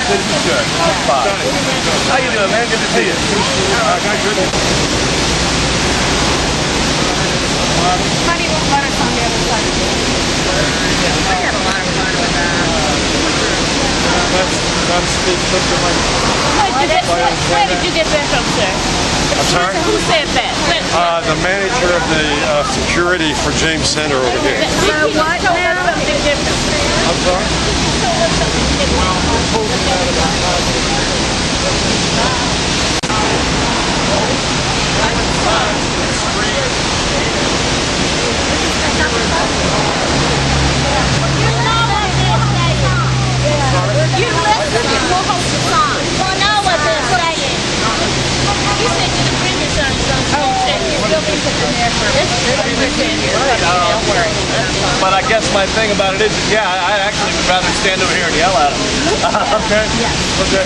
This is good. This is fine. How you doing, man? Good to see you. Honey won't let us on the other side. I had a lot of fun with that. Where did you get that from, sir? I'm sorry? Who said that? The manager of the security for James Center over here. What now? Something different. I'm sorry? You listen, we'll host the song. Well, no, what they're saying. You said you didn't bring your son, you'll be sitting there for this don't worry. But I guess my thing about it is, yeah, I actually would rather stand over here and yell at him. Okay? Okay.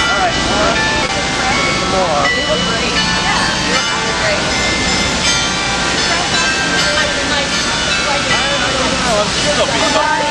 All right. More. I'm sure there'll be something.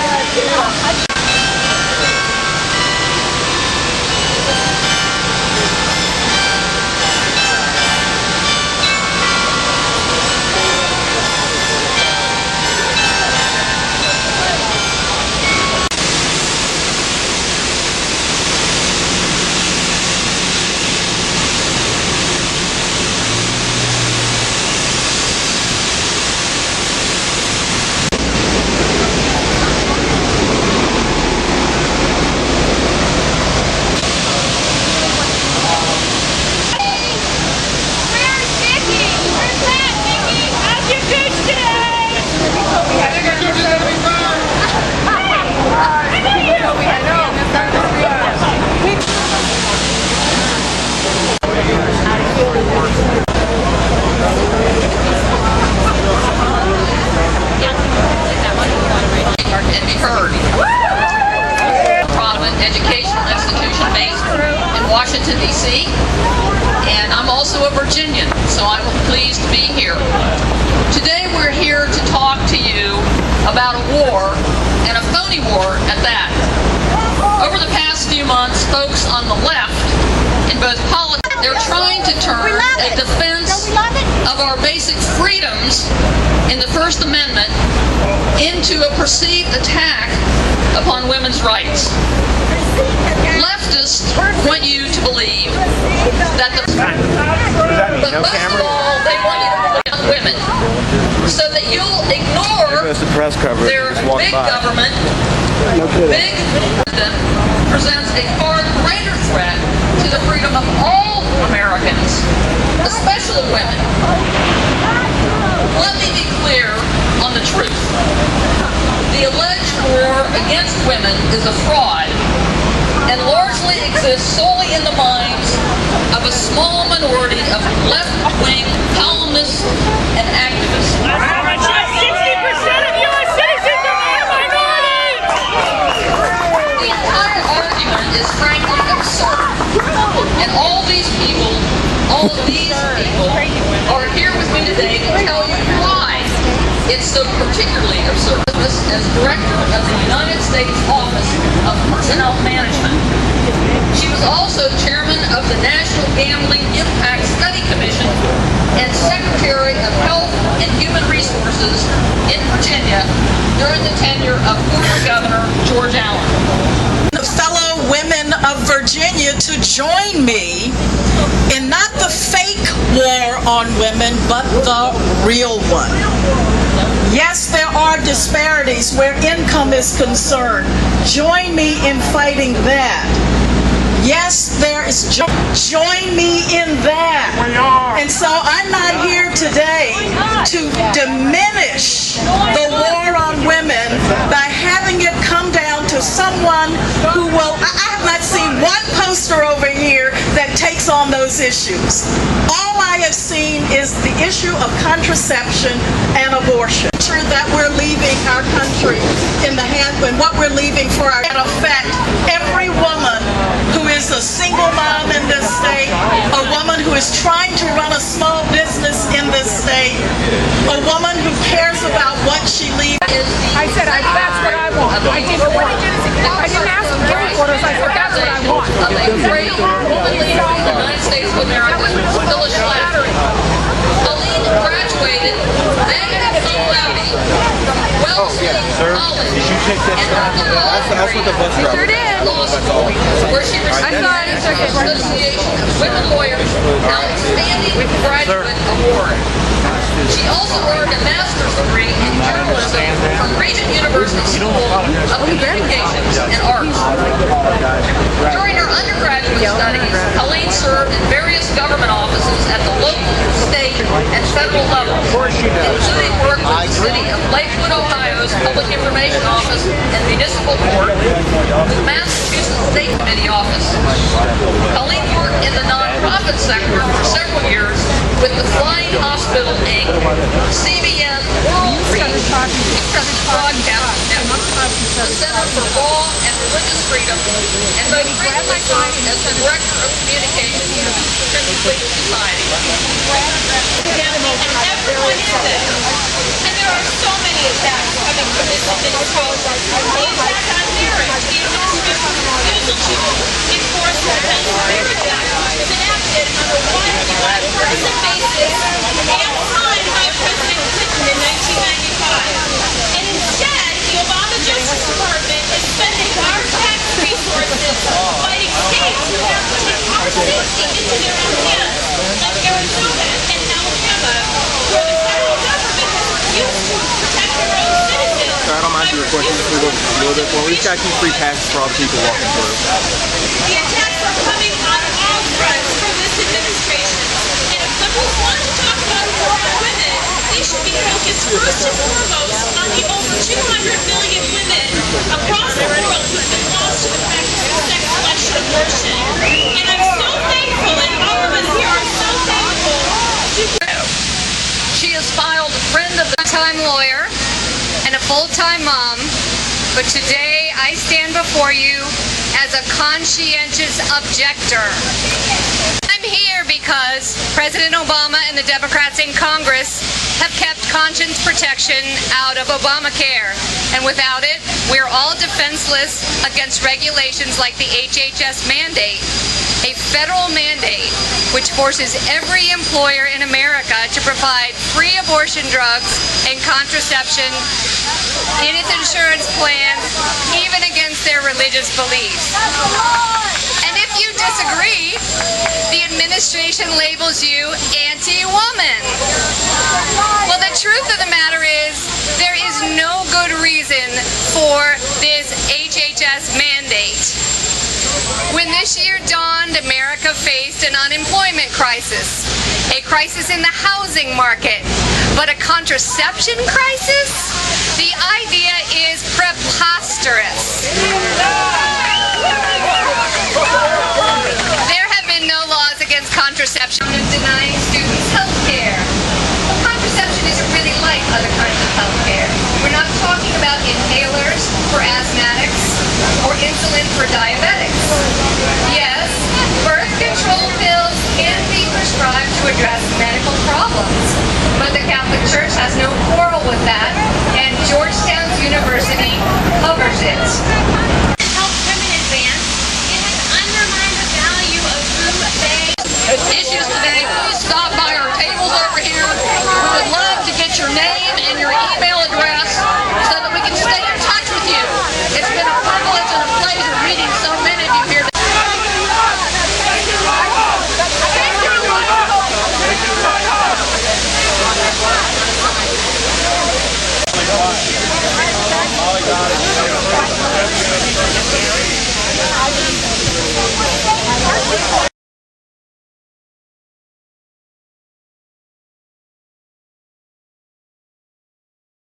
And be heard. A prominent educational institution based in Washington, D.C. And I'm also a Virginian, so I'm pleased to be here. Today we're here to talk to you about a war, and a phony war at that. Over the past few months, folks on the left, in both politics, they're trying to turn a defense of our basic freedoms in the First Amendment into a perceived attack upon women's rights. Leftists want you to believe that but most of all, they want you to believe on women, so that you'll ignore their big government. Big government presents a far greater threat to the freedom of all Americans, especially women. Let me be clear on the truth. The alleged war against women is a fraud and largely exists solely in the minds of a small minority of left-wing columnists and activists. 60% of U.S. citizens are minorities! The entire argument is frankly absurd. And all of these people are here with me today to tell you why it's so particularly absurd. As director of the United States Office of Personnel Management. She was also chairman of the National Gambling Impact Study Commission and Secretary of Health and Human Resources in Virginia during the tenure of former Governor George Allen. Fellow women of Virginia to join me in not the fake war on women, but the real one. Yes, there are disparities where income is concerned. Join me in fighting that. Yes, there is join me in that. And so I'm not here today to diminish the war on women by having it come down to someone who will, I have not seen one poster over here that takes on those issues. All I have seen is the issue of contraception and abortion. That we're leaving our country in the hand, and what we're leaving for our effect every woman who is a single mom in this state, a woman who is trying to run a small business in this state, a woman who cares talks about what she leaves. I said, that's what I want. I didn't, what he did is I didn't ask him for quarters. I said, that's what I want. Of a great woman leader in the United States of America, Phyllis Schlafly. Colleen graduated magna cum laude from Wellesley College and That's what the bus driver. Sure did. Law School, where she received the Association of Women Lawyers Outstanding Graduate Award. She also earned a master's degree in journalism from Regent University School of Communications and Arts. During her undergraduate studies, Colleen served in various government offices at the local, state, and federal levels, including work with the City of Lakewood, Ohio's Public Information Office and Municipal Court, the Massachusetts State Committee Office. Colleen worked in the nonprofit sector for several years with the Flying Hospital, Inc., CBN World Reach, Broadcast Network, the Center for Law and Religious Freedom, and most recently served as the Director of Communications for the Christian Legal Society. And everyone is this. And there are so many attacks coming from this administration. The attack on marriage, the administration's refusal to enforce the Marriage Act, which was enacted on a one-person basis and signed by President Clinton in 1995. And instead, the Obama Justice Department is spending our tax resources fighting states who are putting our safety into their own hands, like Arizona and Alabama, where the federal government has refused to protect their own citizens. So I don't mind your question, just move a little bit. Well, we've got to keep free passes for all the people walking through. The attacks are coming on all fronts from this administration. And if liberals want to talk about war on women, they should be focused first and foremost on the over 200 million women across the world who have been lost to the practice of sex selection abortion. And I'm so thankful, and all of us here are so thankful to She has filed a friend of the Full-time lawyer and a full-time mom, but today I stand before you as a conscientious objector. I'm here because President Obama and the Democrats in Congress have kept conscience protection out of Obamacare, and without it, we're all defenseless against regulations like the HHS mandate, a federal mandate which forces every employer in America to provide free abortion drugs and contraception in its insurance plans, even against their religious beliefs. And if you disagree, the administration labels you anti-woman. Well, the truth of the matter is, there is no good reason for this HHS mandate. When this year dawned, America faced an unemployment crisis, a crisis in the housing market, but a contraception crisis? The idea is preposterous. There have been no laws against contraception of denying students health care. Contraception isn't really like other kinds of health care. We're not talking about inhalers for asthmatics or insulin for diabetics. Yes, birth control pills can be prescribed